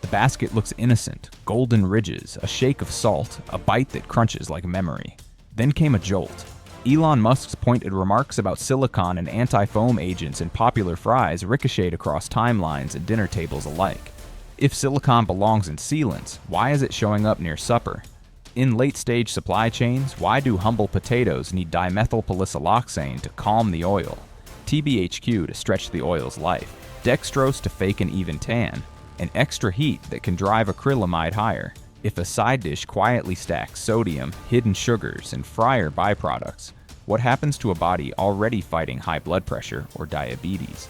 The basket looks innocent, golden ridges, a shake of salt, a bite that crunches like memory. Then came a jolt. Elon Musk's pointed remarks about silicon and anti-foam agents in popular fries ricocheted across timelines and dinner tables alike. If silicon belongs in sealants, why is it showing up near supper? In late-stage supply chains, why do humble potatoes need dimethylpolysiloxane to calm the oil, TBHQ to stretch the oil's life, dextrose to fake an even tan, and extra heat that can drive acrylamide higher? If a side dish quietly stacks sodium, hidden sugars, and fryer byproducts, what happens to a body already fighting high blood pressure or diabetes?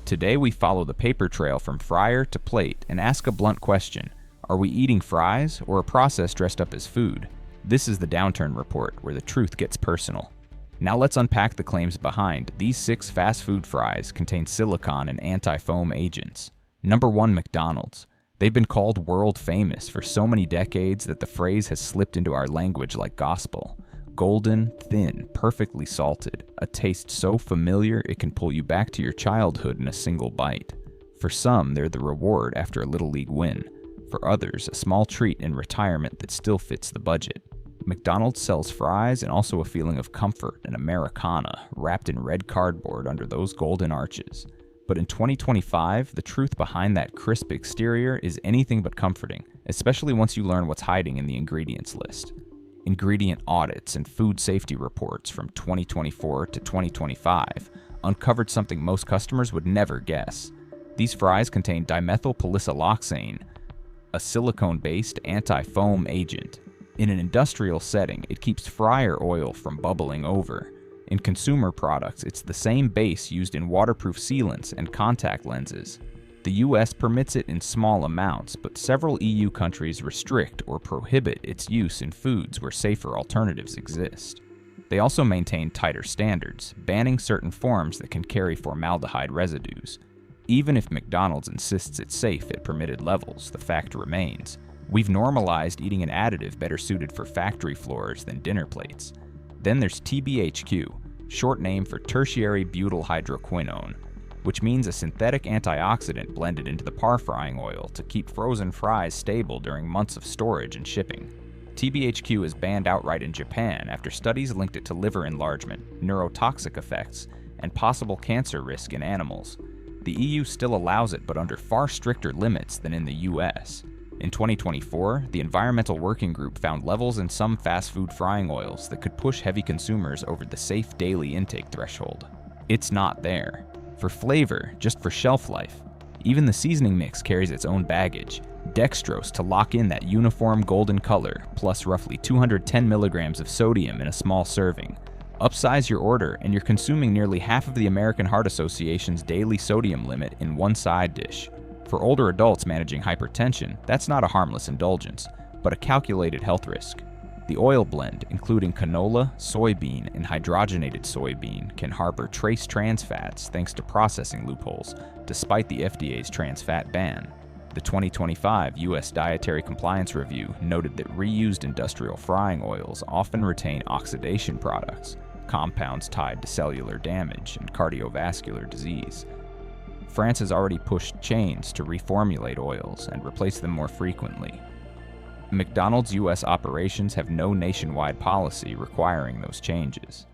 Today we follow the paper trail from fryer to plate and ask a blunt question. Are we eating fries or a process dressed up as food? This is the Downturn Report, where the truth gets personal. Now let's unpack the claims behind these 6 fast food fries contain silicon and anti-foam agents. Number 1, McDonald's. They've been called world famous for so many decades that the phrase has slipped into our language like gospel. Golden, thin, perfectly salted, a taste so familiar it can pull you back to your childhood in a single bite. For some, they're the reward after a Little League win. For others, a small treat in retirement that still fits the budget. McDonald's sells fries and also a feeling of comfort and Americana wrapped in red cardboard under those golden arches. But in 2025, the truth behind that crisp exterior is anything but comforting, especially once you learn what's hiding in the ingredients list. Ingredient audits and food safety reports from 2024 to 2025 uncovered something most customers would never guess. These fries contain dimethylpolysiloxane, a silicone-based anti-foam agent. In an industrial setting, it keeps fryer oil from bubbling over. In consumer products, it's the same base used in waterproof sealants and contact lenses. The US permits it in small amounts, but several EU countries restrict or prohibit its use in foods where safer alternatives exist. They also maintain tighter standards, banning certain forms that can carry formaldehyde residues. Even if McDonald's insists it's safe at permitted levels, the fact remains. We've normalized eating an additive better suited for factory floors than dinner plates. Then there's TBHQ, short name for tertiary butyl hydroquinone, which means a synthetic antioxidant blended into the par frying oil to keep frozen fries stable during months of storage and shipping. TBHQ is banned outright in Japan after studies linked it to liver enlargement, neurotoxic effects, and possible cancer risk in animals. The EU still allows it, but under far stricter limits than in the US. In 2024, the Environmental Working Group found levels in some fast food frying oils that could push heavy consumers over the safe daily intake threshold. It's not there. For flavor, just for shelf life. Even the seasoning mix carries its own baggage. Dextrose to lock in that uniform golden color, plus roughly 210 milligrams of sodium in a small serving. Upsize your order and you're consuming nearly half of the American Heart Association's daily sodium limit in one side dish. For older adults managing hypertension, that's not a harmless indulgence, but a calculated health risk. The oil blend, including canola, soybean, and hydrogenated soybean, can harbor trace trans fats thanks to processing loopholes, despite the FDA's trans fat ban. The 2025 U.S. Dietary Compliance Review noted that reused industrial frying oils often retain oxidation products, compounds tied to cellular damage and cardiovascular disease. France has already pushed chains to reformulate oils and replace them more frequently. McDonald's U.S. operations have no nationwide policy requiring those changes.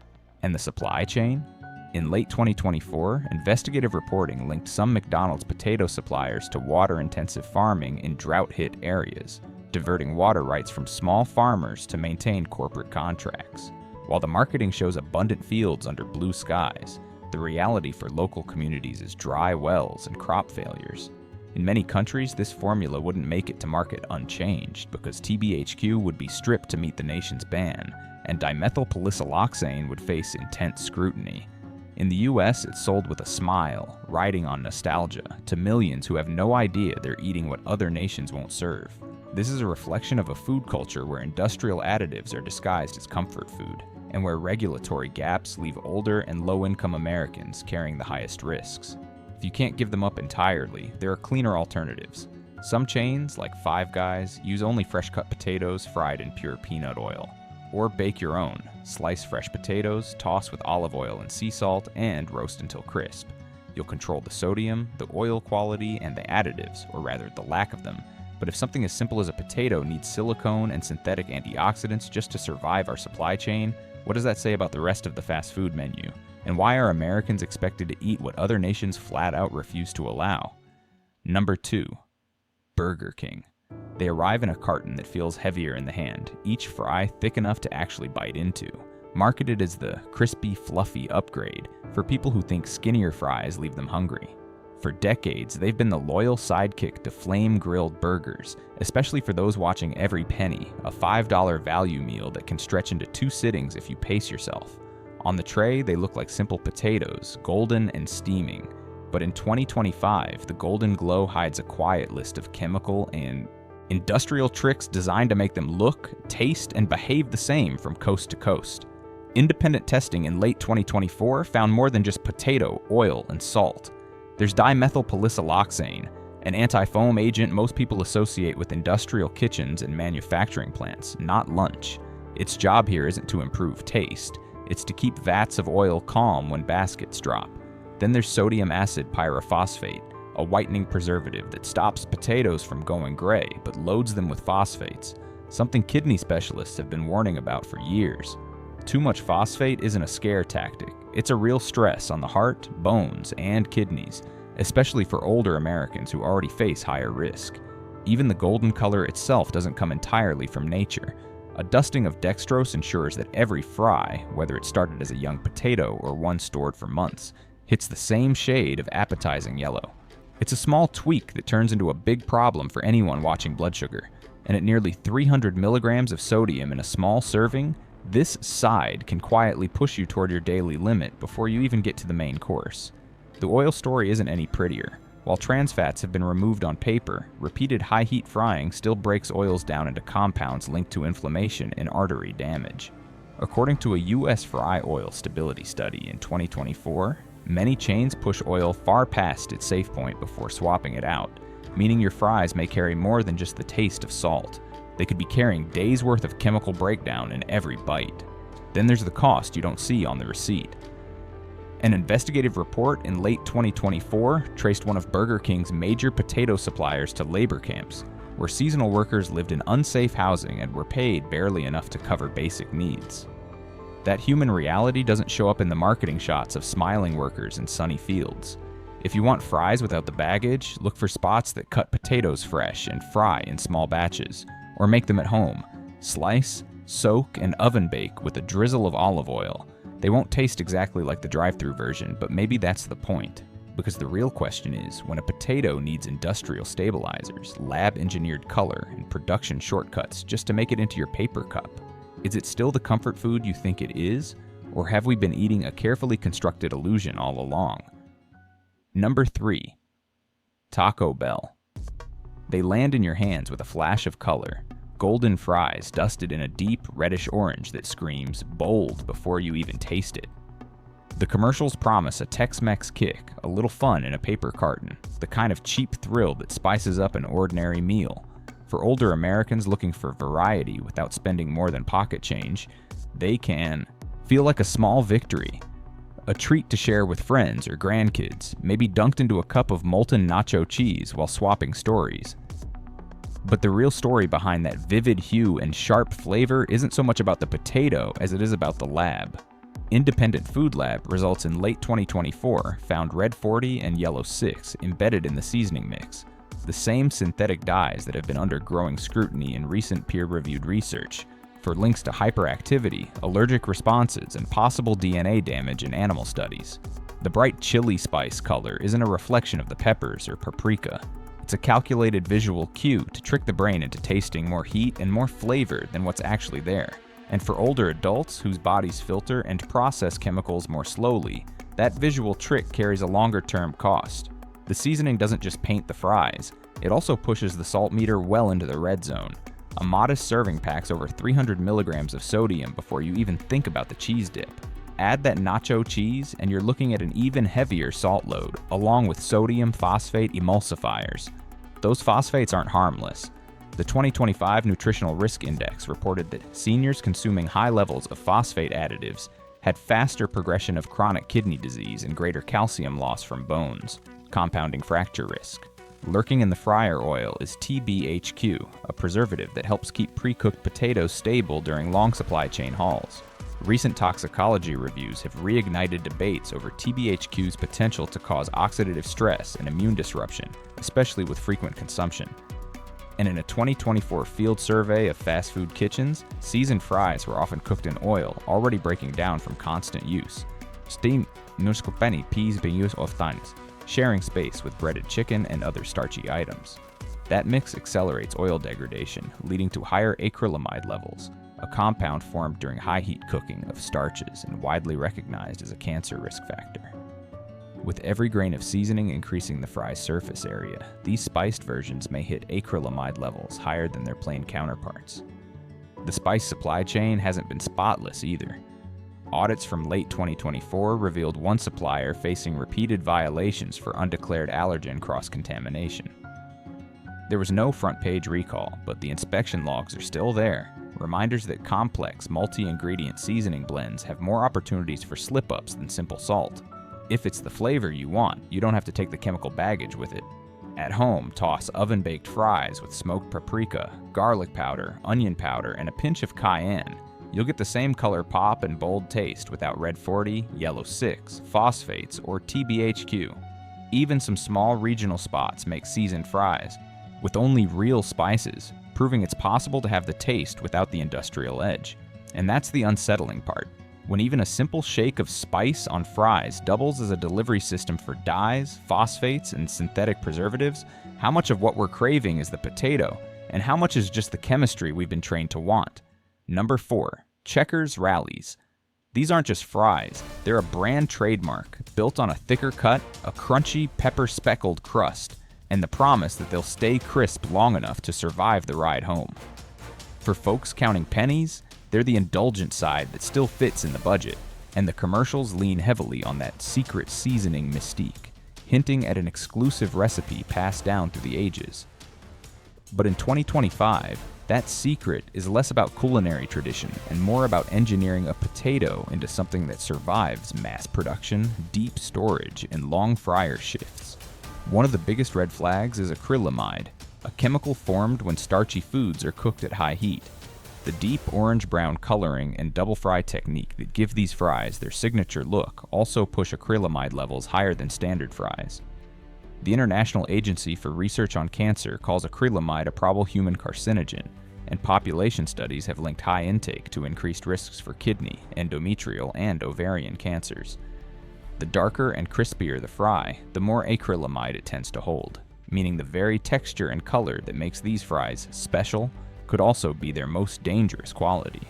And the supply chain? In late 2024, investigative reporting linked some McDonald's potato suppliers to water-intensive farming in drought-hit areas, diverting water rights from small farmers to maintain corporate contracts. While the marketing shows abundant fields under blue skies, the reality for local communities is dry wells and crop failures. In many countries, this formula wouldn't make it to market unchanged because TBHQ would be stripped to meet the nation's ban, and dimethylpolysiloxane would face intense scrutiny. In the US, it's sold with a smile, riding on nostalgia, to millions who have no idea they're eating what other nations won't serve. This is a reflection of a food culture where industrial additives are disguised as comfort food, and where regulatory gaps leave older and low-income Americans carrying the highest risks. If you can't give them up entirely, there are cleaner alternatives. Some chains, like Five Guys, use only fresh-cut potatoes fried in pure peanut oil. Or bake your own. Slice fresh potatoes, toss with olive oil and sea salt, and roast until crisp. You'll control the sodium, the oil quality, and the additives, or rather the lack of them, But if something as simple as a potato needs silicone and synthetic antioxidants just to survive our supply chain, what does that say about the rest of the fast food menu? And why are Americans expected to eat what other nations flat out refuse to allow? Number 2. Burger King. They arrive in a carton that feels heavier in the hand, each fry thick enough to actually bite into. Marketed as the crispy, fluffy upgrade for people who think skinnier fries leave them hungry. For decades, they've been the loyal sidekick to flame-grilled burgers, especially for those watching Every Penny, a $5 value meal that can stretch into 2 sittings if you pace yourself. On the tray, they look like simple potatoes, golden and steaming. But in 2025, the golden glow hides a quiet list of chemical and industrial tricks designed to make them look, taste, and behave the same from coast to coast. Independent testing in late 2024 found more than just potato, oil, and salt. There's dimethylpolysiloxane, an anti-foam agent most people associate with industrial kitchens and manufacturing plants, not lunch. Its job here isn't to improve taste, it's to keep vats of oil calm when baskets drop. Then there's sodium acid pyrophosphate, a whitening preservative that stops potatoes from going gray but loads them with phosphates, something kidney specialists have been warning about for years. Too much phosphate isn't a scare tactic, it's a real stress on the heart, bones, and kidneys, especially for older Americans who already face higher risk. Even the golden color itself doesn't come entirely from nature. A dusting of dextrose ensures that every fry, whether it started as a young potato or one stored for months, hits the same shade of appetizing yellow. It's a small tweak that turns into a big problem for anyone watching blood sugar, and at nearly 300 milligrams of sodium in a small serving, this side can quietly push you toward your daily limit before you even get to the main course. The oil story isn't any prettier. While trans fats have been removed on paper, repeated high-heat frying still breaks oils down into compounds linked to inflammation and artery damage. According to a U.S. fry oil stability study in 2024, many chains push oil far past its safe point before swapping it out, meaning your fries may carry more than just the taste of salt. They could be carrying days' worth of chemical breakdown in every bite. Then there's the cost you don't see on the receipt. An investigative report in late 2024 traced one of Burger King's major potato suppliers to labor camps, where seasonal workers lived in unsafe housing and were paid barely enough to cover basic needs. That human reality doesn't show up in the marketing shots of smiling workers in sunny fields. If you want fries without the baggage, look for spots that cut potatoes fresh and fry in small batches, or make them at home. Slice, soak, and oven bake with a drizzle of olive oil. They won't taste exactly like the drive-thru version, but maybe that's the point. Because the real question is, when a potato needs industrial stabilizers, lab-engineered color, and production shortcuts just to make it into your paper cup, is it still the comfort food you think it is? Or have we been eating a carefully constructed illusion all along? Number 3. Taco Bell. They land in your hands with a flash of color. Golden fries dusted in a deep reddish orange that screams bold before you even taste it. The commercials promise a Tex-Mex kick, a little fun in a paper carton, the kind of cheap thrill that spices up an ordinary meal. For older Americans looking for variety without spending more than pocket change, they can feel like a small victory. A treat to share with friends or grandkids, maybe dunked into a cup of molten nacho cheese while swapping stories. But the real story behind that vivid hue and sharp flavor isn't so much about the potato as it is about the lab. Independent Food Lab results in late 2024 found red 40 and yellow 6 embedded in the seasoning mix, the same synthetic dyes that have been under growing scrutiny in recent peer-reviewed research for links to hyperactivity, allergic responses, and possible DNA damage in animal studies. The bright chili spice color isn't a reflection of the peppers or paprika. It's a calculated visual cue to trick the brain into tasting more heat and more flavor than what's actually there. And for older adults whose bodies filter and process chemicals more slowly, that visual trick carries a longer-term cost. The seasoning doesn't just paint the fries, it also pushes the salt meter well into the red zone. A modest serving packs over 300 milligrams of sodium before you even think about the cheese dip. Add that nacho cheese and you're looking at an even heavier salt load, along with sodium phosphate emulsifiers. Those phosphates aren't harmless. The 2025 Nutritional Risk Index reported that seniors consuming high levels of phosphate additives had faster progression of chronic kidney disease and greater calcium loss from bones, compounding fracture risk. Lurking in the fryer oil is TBHQ, a preservative that helps keep pre-cooked potatoes stable during long supply chain hauls. Recent toxicology reviews have reignited debates over TBHQ's potential to cause oxidative stress and immune disruption, especially with frequent consumption. And in a 2024 field survey of fast food kitchens, seasoned fries were often cooked in oil, already breaking down from constant use. Steam nuskopeni peas being used of times, sharing space with breaded chicken and other starchy items. That mix accelerates oil degradation, leading to higher acrylamide levels, a compound formed during high heat cooking of starches and widely recognized as a cancer risk factor. With every grain of seasoning increasing the fry's surface area, these spiced versions may hit acrylamide levels higher than their plain counterparts. The spice supply chain hasn't been spotless either. Audits from late 2024 revealed one supplier facing repeated violations for undeclared allergen cross-contamination. There was no front-page recall, but the inspection logs are still there, reminders that complex, multi-ingredient seasoning blends have more opportunities for slip-ups than simple salt. If it's the flavor you want, you don't have to take the chemical baggage with it. At home, toss oven-baked fries with smoked paprika, garlic powder, onion powder, and a pinch of cayenne. You'll get the same color pop and bold taste without red 40, yellow 6, phosphates, or TBHQ. Even some small regional spots make seasoned fries, with only real spices, proving it's possible to have the taste without the industrial edge. And that's the unsettling part. When even a simple shake of spice on fries doubles as a delivery system for dyes, phosphates, and synthetic preservatives, how much of what we're craving is the potato, and how much is just the chemistry we've been trained to want? Number 4. Checkers Rallies. These aren't just fries, they're a brand trademark, built on a thicker cut, a crunchy, pepper-speckled crust, and the promise that they'll stay crisp long enough to survive the ride home. For folks counting pennies, they're the indulgent side that still fits in the budget, and the commercials lean heavily on that secret seasoning mystique, hinting at an exclusive recipe passed down through the ages. But in 2025, that secret is less about culinary tradition and more about engineering a potato into something that survives mass production, deep storage, and long fryer shifts. One of the biggest red flags is acrylamide, a chemical formed when starchy foods are cooked at high heat. The deep orange-brown coloring and double fry technique that give these fries their signature look also push acrylamide levels higher than standard fries. The International Agency for Research on Cancer calls acrylamide a probable human carcinogen, and population studies have linked high intake to increased risks for kidney, endometrial, and ovarian cancers. The darker and crispier the fry, the more acrylamide it tends to hold, meaning the very texture and color that makes these fries special could also be their most dangerous quality.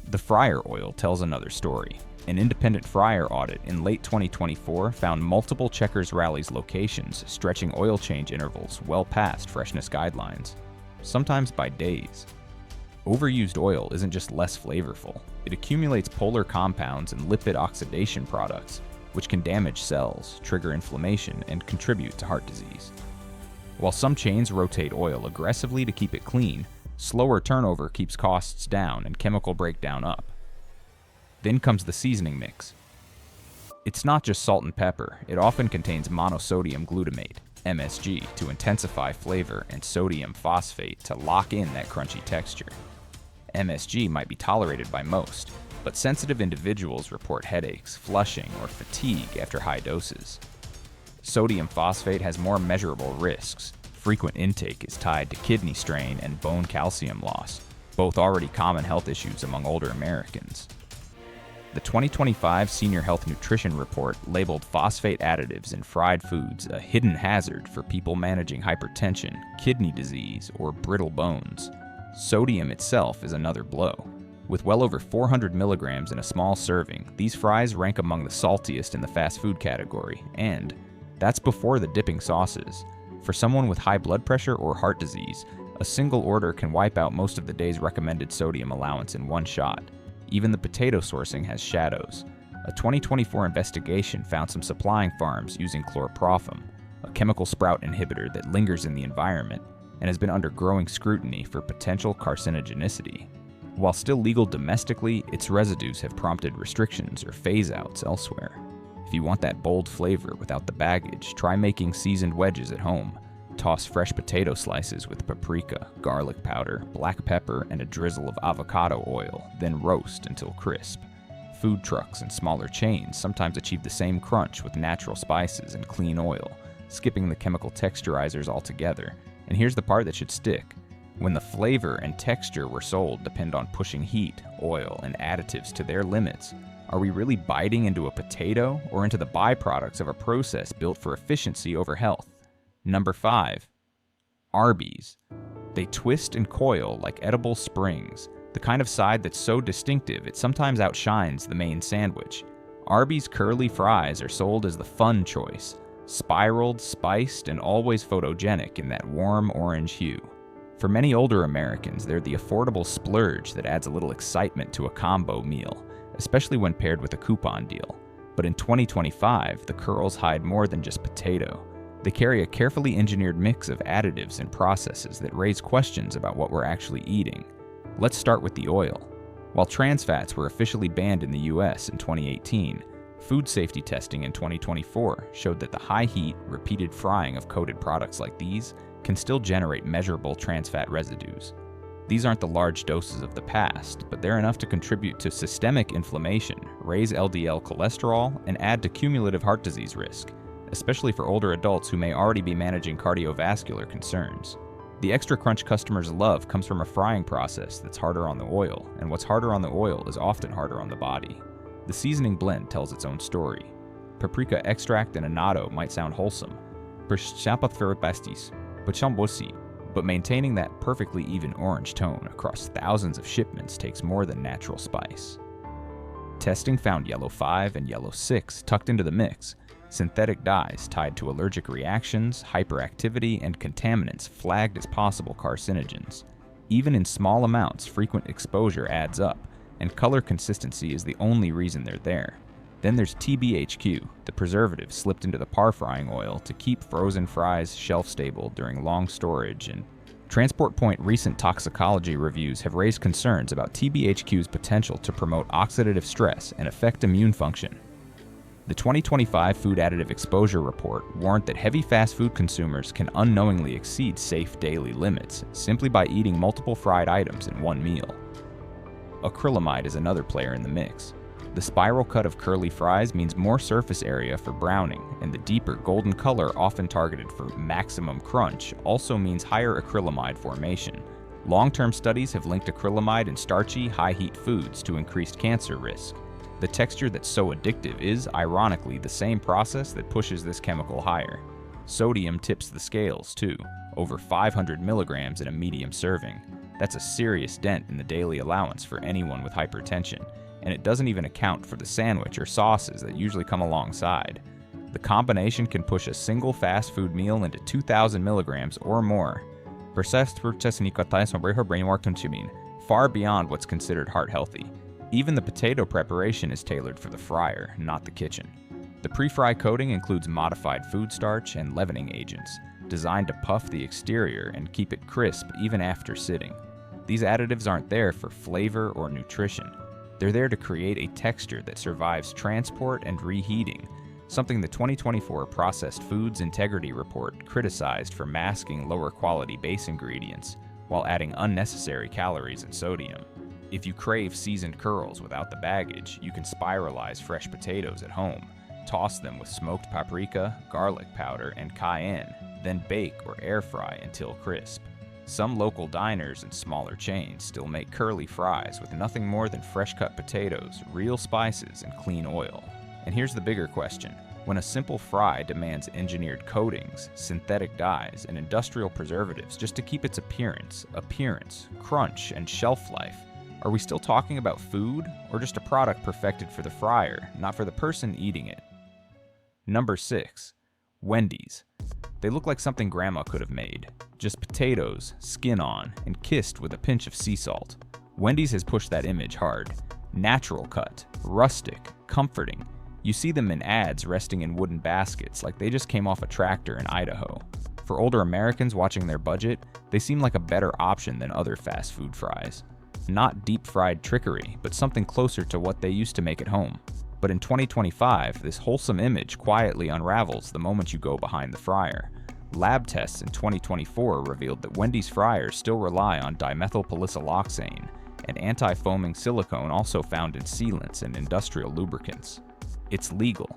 The fryer oil tells another story. An independent fryer audit in late 2024 found multiple Checkers Rallies locations stretching oil change intervals well past freshness guidelines, sometimes by days. Overused oil isn't just less flavorful, it accumulates polar compounds and lipid oxidation products, which can damage cells, trigger inflammation, and contribute to heart disease. While some chains rotate oil aggressively to keep it clean, slower turnover keeps costs down and chemical breakdown up. Then comes the seasoning mix. It's not just salt and pepper, it often contains monosodium glutamate, MSG, to intensify flavor and sodium phosphate to lock in that crunchy texture. MSG might be tolerated by most, but sensitive individuals report headaches, flushing, or fatigue after high doses. Sodium phosphate has more measurable risks. Frequent intake is tied to kidney strain and bone calcium loss, both already common health issues among older Americans. The 2025 Senior Health Nutrition Report labeled phosphate additives in fried foods a hidden hazard for people managing hypertension, kidney disease, or brittle bones. Sodium itself is another blow. With well over 400 milligrams in a small serving, these fries rank among the saltiest in the fast food category, and that's before the dipping sauces. For someone with high blood pressure or heart disease, a single order can wipe out most of the day's recommended sodium allowance in one shot. Even the potato sourcing has shadows. A 2024 investigation found some supplying farms using chlorprophene, a chemical sprout inhibitor that lingers in the environment and has been under growing scrutiny for potential carcinogenicity. While still legal domestically, its residues have prompted restrictions or phase-outs elsewhere. If you want that bold flavor without the baggage, try making seasoned wedges at home. Toss fresh potato slices with paprika, garlic powder, black pepper, and a drizzle of avocado oil, then roast until crisp. Food trucks and smaller chains sometimes achieve the same crunch with natural spices and clean oil, skipping the chemical texturizers altogether. And here's the part that should stick. When the flavor and texture we're sold depend on pushing heat, oil, and additives to their limits, are we really biting into a potato or into the byproducts of a process built for efficiency over health? Number 5. Arbys. They twist and coil like edible springs, the kind of side that's so distinctive it sometimes outshines the main sandwich. Arbys curly fries are sold as the fun choice, spiraled, spiced, and always photogenic in that warm orange hue. For many older Americans, they're the affordable splurge that adds a little excitement to a combo meal, especially when paired with a coupon deal. But in 2025, the curls hide more than just potato. They carry a carefully engineered mix of additives and processes that raise questions about what we're actually eating. Let's start with the oil. While trans fats were officially banned in the US in 2018, food safety testing in 2024 showed that the high heat, repeated frying of coated products like these can still generate measurable trans fat residues. These aren't the large doses of the past, but they're enough to contribute to systemic inflammation, raise LDL cholesterol, and add to cumulative heart disease risk, especially for older adults who may already be managing cardiovascular concerns. The extra crunch customers love comes from a frying process that's harder on the oil, and what's harder on the oil is often harder on the body. The seasoning blend tells its own story. Paprika extract and annatto might sound wholesome, but maintaining that perfectly even orange tone across thousands of shipments takes more than natural spice. Testing found yellow 5 and yellow 6 tucked into the mix, synthetic dyes tied to allergic reactions, hyperactivity, and contaminants flagged as possible carcinogens. Even in small amounts, frequent exposure adds up, and color consistency is the only reason they're there. Then there's TBHQ, the preservative slipped into the par frying oil to keep frozen fries shelf-stable during long storage, and Transport Point recent toxicology reviews have raised concerns about TBHQ's potential to promote oxidative stress and affect immune function. The 2025 Food Additive Exposure Report warned that heavy fast food consumers can unknowingly exceed safe daily limits simply by eating multiple fried items in one meal. Acrylamide is another player in the mix. The spiral cut of curly fries means more surface area for browning, and the deeper golden color often targeted for maximum crunch also means higher acrylamide formation. Long-term studies have linked acrylamide and starchy, high-heat foods to increased cancer risk. The texture that's so addictive is, ironically, the same process that pushes this chemical higher. Sodium tips the scales, too, over 500 milligrams in a medium serving. That's a serious dent in the daily allowance for anyone with hypertension, and it doesn't even account for the sandwich or sauces that usually come alongside. The combination can push a single fast food meal into 2,000 milligrams or more, far beyond what's considered heart healthy. Even the potato preparation is tailored for the fryer, not the kitchen. The pre-fry coating includes modified food starch and leavening agents, designed to puff the exterior and keep it crisp even after sitting. These additives aren't there for flavor or nutrition. They're there to create a texture that survives transport and reheating, something the 2024 Processed Foods Integrity Report criticized for masking lower quality base ingredients while adding unnecessary calories and sodium. If you crave seasoned curls without the baggage, you can spiralize fresh potatoes at home, toss them with smoked paprika, garlic powder, and cayenne, then bake or air fry until crisp. Some local diners and smaller chains still make curly fries with nothing more than fresh-cut potatoes, real spices, and clean oil. And here's the bigger question. When a simple fry demands engineered coatings, synthetic dyes, and industrial preservatives just to keep its appearance, crunch, and shelf life, are we still talking about food, or just a product perfected for the fryer, not for the person eating it? Number 6. Wendys. They look like something Grandma could have made. Just potatoes, skin on, and kissed with a pinch of sea salt. Wendys has pushed that image hard. Natural cut, rustic, comforting. You see them in ads resting in wooden baskets like they just came off a tractor in Idaho. For older Americans watching their budget, they seem like a better option than other fast food fries. Not deep-fried trickery, but something closer to what they used to make at home. But in 2025, this wholesome image quietly unravels the moment you go behind the fryer. Lab tests in 2024 revealed that Wendy's fryers still rely on dimethylpolysiloxane, an anti-foaming silicone also found in sealants and industrial lubricants. It's legal.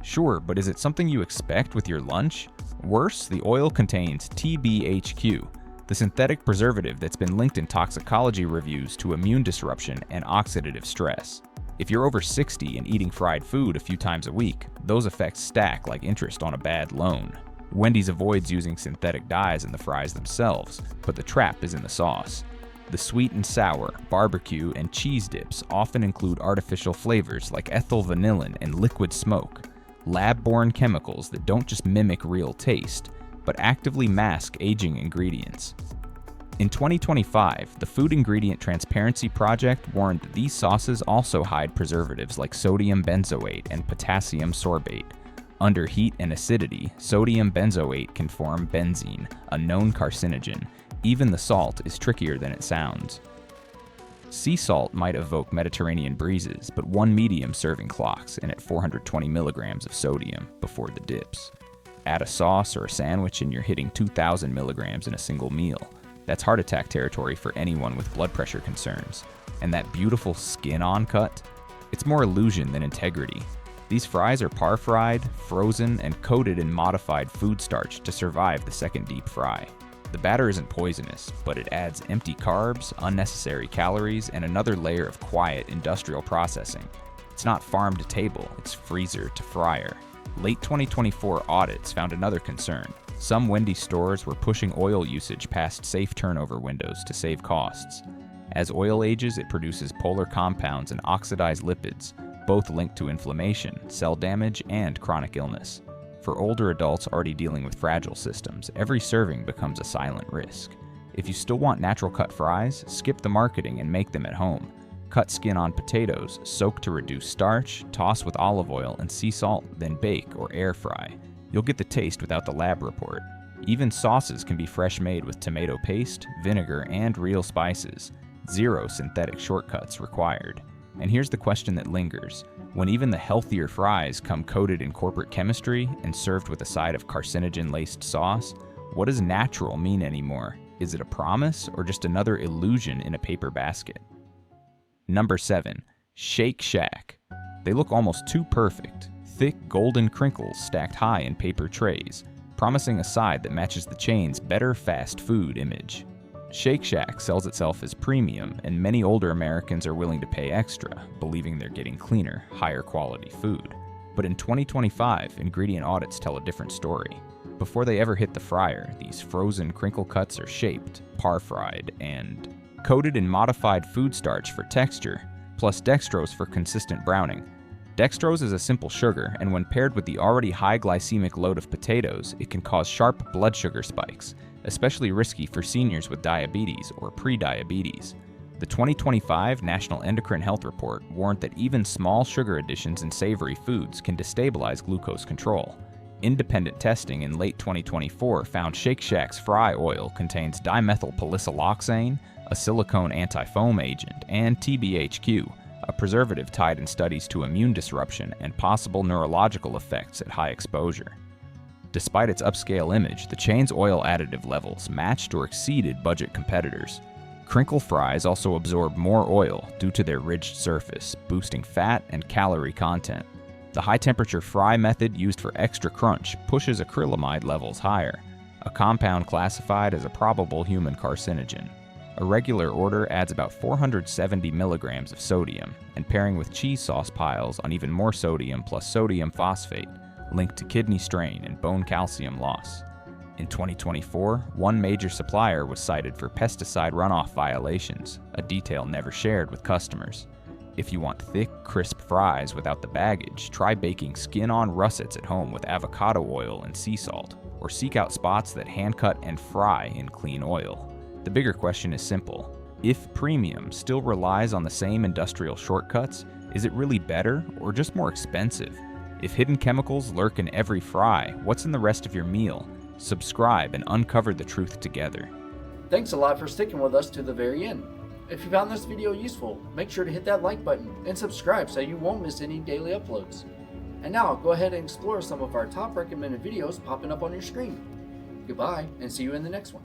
Sure, but is it something you expect with your lunch? Worse, the oil contains TBHQ, the synthetic preservative that's been linked in toxicology reviews to immune disruption and oxidative stress. If you're over 60 and eating fried food a few times a week, those effects stack like interest on a bad loan. Wendy's avoids using synthetic dyes in the fries themselves, but the trap is in the sauce. The sweet and sour, barbecue, and cheese dips often include artificial flavors like ethyl vanillin and liquid smoke, lab-borne chemicals that don't just mimic real taste, but actively mask aging ingredients. In 2025, the Food Ingredient Transparency Project warned that these sauces also hide preservatives like sodium benzoate and potassium sorbate. Under heat and acidity, sodium benzoate can form benzene, a known carcinogen. Even the salt is trickier than it sounds. Sea salt might evoke Mediterranean breezes, but one medium serving clocks in at 420 milligrams of sodium before the dips. Add a sauce or a sandwich and you're hitting 2,000 milligrams in a single meal. That's heart attack territory for anyone with blood pressure concerns. And that beautiful skin-on cut? It's more illusion than integrity. These fries are par-fried, frozen, and coated in modified food starch to survive the second deep fry. The batter isn't poisonous, but it adds empty carbs, unnecessary calories, and another layer of quiet industrial processing. It's not farm to table, it's freezer to fryer. Late 2024 audits found another concern. Some Wendy's stores were pushing oil usage past safe turnover windows to save costs. As oil ages, it produces polar compounds and oxidized lipids, both linked to inflammation, cell damage, and chronic illness. For older adults already dealing with fragile systems, every serving becomes a silent risk. If you still want natural cut fries, skip the marketing and make them at home. Cut skin-on potatoes, soak to reduce starch, toss with olive oil and sea salt, then bake or air fry. You'll get the taste without the lab report. Even sauces can be fresh made with tomato paste, vinegar, and real spices. Zero synthetic shortcuts required. And here's the question that lingers. When even the healthier fries come coated in corporate chemistry and served with a side of carcinogen-laced sauce, what does natural mean anymore? Is it a promise or just another illusion in a paper basket? Number 7. Shake Shack. They look almost too perfect. Thick golden crinkles stacked high in paper trays, promising a side that matches the chain's better fast food image. Shake Shack sells itself as premium, and many older Americans are willing to pay extra, believing they're getting cleaner, higher quality food. But in 2025, ingredient audits tell a different story. Before they ever hit the fryer, these frozen crinkle cuts are shaped, par-fried, and coated in modified food starch for texture, plus dextrose for consistent browning. Dextrose is a simple sugar, and when paired with the already high glycemic load of potatoes, it can cause sharp blood sugar spikes, especially risky for seniors with diabetes or pre-diabetes. The 2025 National Endocrine Health Report warned that even small sugar additions in savory foods can destabilize glucose control. Independent testing in late 2024 found Shake Shack's fry oil contains dimethylpolysiloxane, a silicone anti-foam agent, and TBHQ, a preservative tied in studies to immune disruption and possible neurological effects at high exposure. Despite its upscale image, the chain's oil additive levels matched or exceeded budget competitors. Crinkle fries also absorb more oil due to their ridged surface, boosting fat and calorie content. The high-temperature fry method used for extra crunch pushes acrylamide levels higher, a compound classified as a probable human carcinogen. A regular order adds about 470 milligrams of sodium, and pairing with cheese sauce piles on even more sodium plus sodium phosphate, linked to kidney strain and bone calcium loss. In 2024, one major supplier was cited for pesticide runoff violations, a detail never shared with customers. If you want thick, crisp fries without the baggage, try baking skin-on russets at home with avocado oil and sea salt, or seek out spots that hand-cut and fry in clean oil. The bigger question is simple. If premium still relies on the same industrial shortcuts, is it really better or just more expensive? If hidden chemicals lurk in every fry, what's in the rest of your meal? Subscribe and uncover the truth together. Thanks a lot for sticking with us to the very end. If you found this video useful, make sure to hit that like button and subscribe so you won't miss any daily uploads. And now, go ahead and explore some of our top recommended videos popping up on your screen. Goodbye, and see you in the next one.